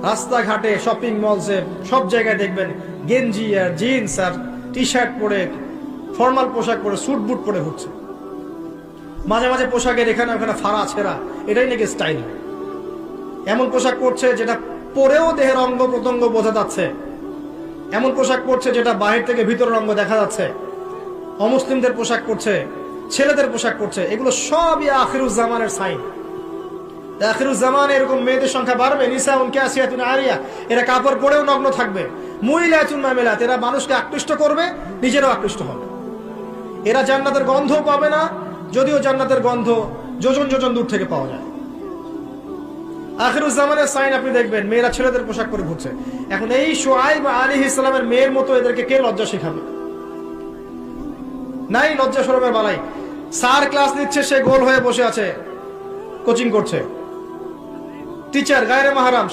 রাস্তাঘাটে, শপিং মলসে, সব জায়গায় দেখবেন গেঞ্জি আর জিন্স আর টি শার্ট পরে, ফর্মাল পোশাক পরে, স্যুট বুট পরে ঘুরছে। মাঝে মাঝে পোশাকের এখানে ওখানে ফাড়া ছেঁড়া, এটাই নাকি স্টাইল। এমন পোশাক পরছে যেটা পরেও দেহের অঙ্গ প্রত্যঙ্গ বোঝা যাচ্ছে, এমন পোশাক পরছে যেটা বাহির থেকে ভিতরের অঙ্গ দেখা যাচ্ছে। অমুসলিমদের পোশাক পরছে, ছেলেদের পোশাক পরছে, এগুলো সবই আখিরুজ্জামানের সাইন। আখিরুজ্জামানে এরকম মেয়েদের সংখ্যা বাড়বে। নিসাউন কাসিয়াতুন আরিয়া, এরা কাপড় পরেও নগ্ন থাকবে। মুইলাতুন মামিলাত, এরা মানুষকে আকৃষ্ট করবে, নিজেরাও আকৃষ্ট হবে। এরা জান্নাতের গন্ধও পাবে না, যদিও জান্নাতের গন্ধ যোজন যোজন দূর থেকে পাওয়া যায়। আখিরুজ্জামানের সাইন আপনি দেখবেন, মেয়েরা ছেলেদের পোশাক পরে ঘুরছে। এখন এই শুআইব আলাইহিস সালামের মেয়ের মতো এদেরকে কে লজ্জা শেখাবে? নাই লজ্জা শরমের বালাই। স্যার ক্লাস নিচ্ছে, সে গোল হয়ে বসে আছে, কোচিং করছে। টিচার গায়রে মাহরাম